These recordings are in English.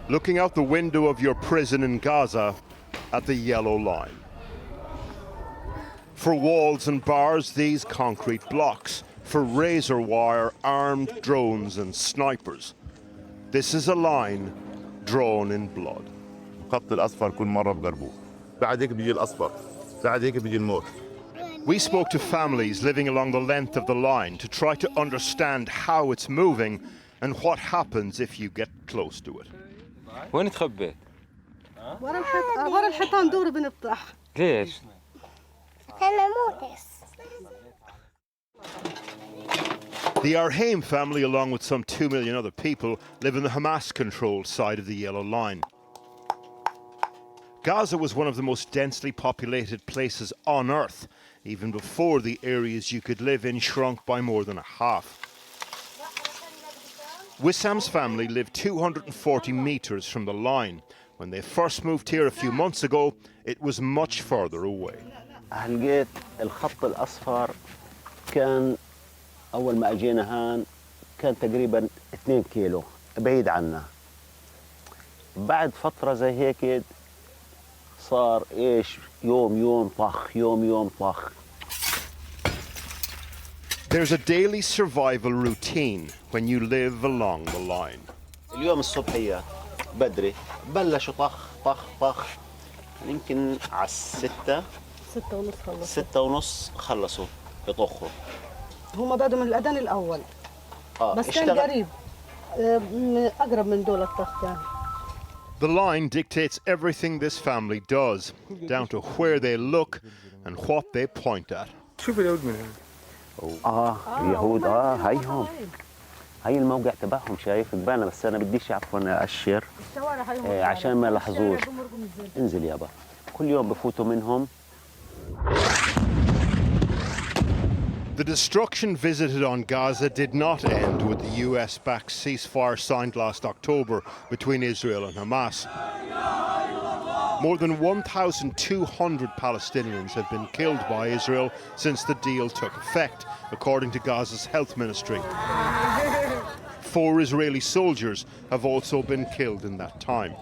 looking out the window of your prison in Gaza at the yellow line. For walls and bars, these concrete blocks. For razor wire, armed drones and snipers. This is a line drawn in blood. خط الأصفر كل مرة بقربوه. بعد هيك بيجي الأصفر. بعد هيك بيجي الموت. We spoke to families living along the length of the line to try to understand how it's moving and what happens if you get close to it. وين تخبيت؟ ورا الحيطان دور بنفتح. ليش؟ The Arhaim family, along with some 2 million other people, live in the Hamas-controlled side of the Yellow Line. Gaza was one of the most densely populated places on Earth, even before the areas you could live in shrunk by more than a half. Wissam's family lived 240 meters from the line. When they first moved here a few months ago, it was much further away. لقيت الخط الأصفر كان أول ما أجينا هان كان تقريبا 2 كيلو بعيد عنا. بعد فترة زي هيك صار إيش يوم طخ يوم طخ. There's a daily survival routine when you live along the line. اليوم الصبحية بدري بلشوا طخ يمكن على 6:30 خلصوا يطخوا. هم بدوا من الأذان الأول. بس كان قريب أقرب من دول الطخ كان. The line dictates everything this family does, down to where they look and what they point at. شوف اليهود من هنا. اليهود هيهم. هاي الموقع تبعهم شايف قبالنا بس أنا بديش عفوا أشير عشان ما يلاحظوش. انزل يابا. كل يوم بفوتوا منهم. The destruction visited on Gaza did not end with the US-backed ceasefire signed last October between Israel and Hamas. More than 1,200 Palestinians have been killed by Israel since the deal took effect, according to Gaza's health ministry. 4 Israeli soldiers have also been killed in that time.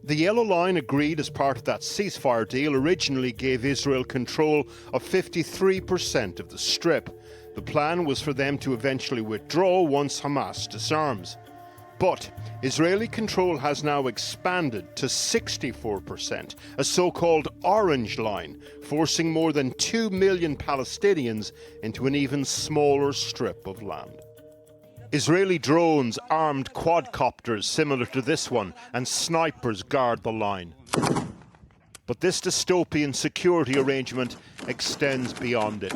The Yellow Line, agreed as part of that ceasefire deal, originally gave Israel control of 53% of the strip. The plan was for them to eventually withdraw once Hamas disarms. But Israeli control has now expanded to 64%, a so-called orange line, forcing more than 2 million Palestinians into an even smaller strip of land. Israeli drones, armed quadcopters similar to this one, and snipers guard the line. But this dystopian security arrangement extends beyond it.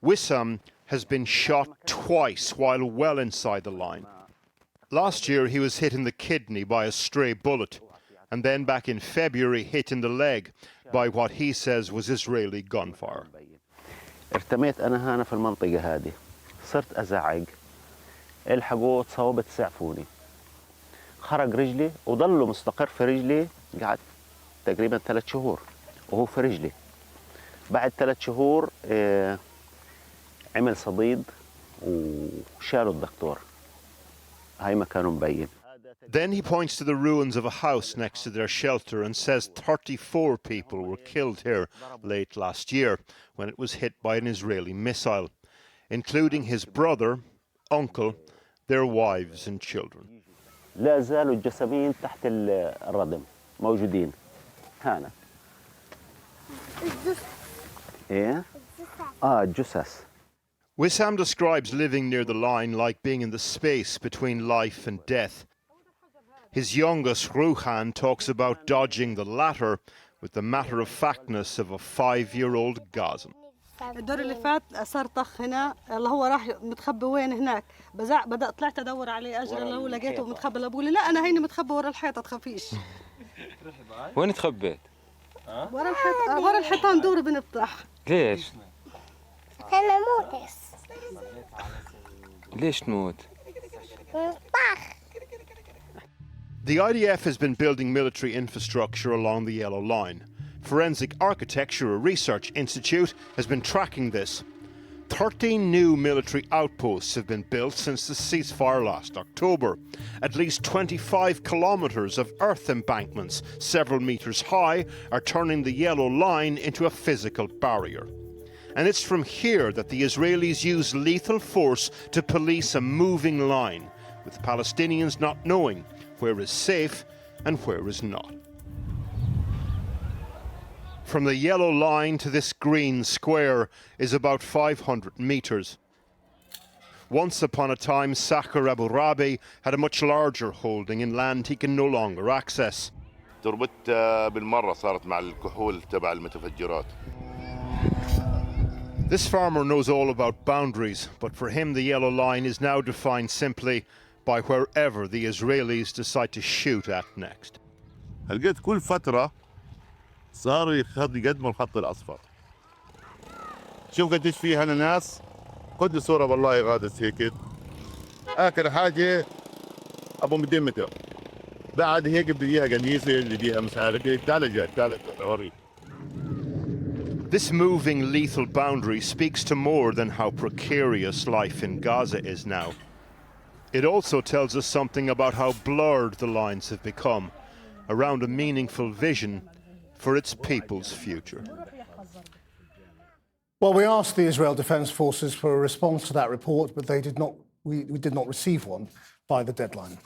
Wissam has been shot twice while well inside the line. Last year he was hit in the kidney by a stray bullet, and then back in February hit in the leg by what he says was Israeli gunfire. ارتميت أنا هنا في المنطقة هذه صرت أزعج الحقوا تصوبت سعفوني خرج رجلي وضلوا مستقر في رجلي قعدت تقريبا 3 شهور وهو في رجلي بعد 3 شهور عمل صديد وشالوا الدكتور هاي مكانه مبين. Then he points to the ruins of a house next to their shelter and says 34 people were killed here late last year when it was hit by an Israeli missile, including his brother, uncle, their wives and children. لا زالوا الجسامين تحت الردم موجودين هنا. إيه؟ الجثث. Wissam describes living near the line like being in the space between life and death. His youngest, Ruhan, talks about dodging the latter with the matter-of-factness of a 5-year-old Gazan. الدور اللي فات صار طخ هنا الله هو راح متخبي وين هناك بدأت طلعت ادور عليه اجري اللي هو لقيته متخبي لابوه لا انا هيني متخبي ورا الحيطه تخافيش. وين تخبيت؟ ورا الحيطان دور بنفتح. ليش؟ أنا موتس. ليش تموت؟ The IDF has been building military infrastructure along the Yellow Line. Forensic Architecture, a research institute, has been tracking this. 13 new military outposts have been built since the ceasefire last October. At least 25 kilometres of earth embankments, several metres high, are turning the yellow line into a physical barrier. And it's from here that the Israelis use lethal force to police a moving line, with Palestinians not knowing where is safe and where is not. From the yellow line to this green square is about 500 metres. Once upon a time, Sakar Abu Rabi had a much larger holding in land he can no longer access. تربت بالمرة صارت مع الكحول تبع المتفجرات. This farmer knows all about boundaries, but for him the yellow line is now defined simply by wherever the Israelis decide to shoot at next. هلقيت كل فترة صاروا يقدموا الخط الأصفر. شوف قديش في هنا ناس خذ لي صورة والله غادس هيك. آخر حاجة أبو 200 متر. بعد هيك بديها كنيسة اللي فيها مش عارف ايه. تعال أوريك. This moving lethal boundary speaks to more than how precarious life in Gaza is now. It also tells us something about how blurred the lines have become around a meaningful vision for its people's future. Well, we asked the Israel Defense Forces for a response to that report, but we did not receive one by the deadline.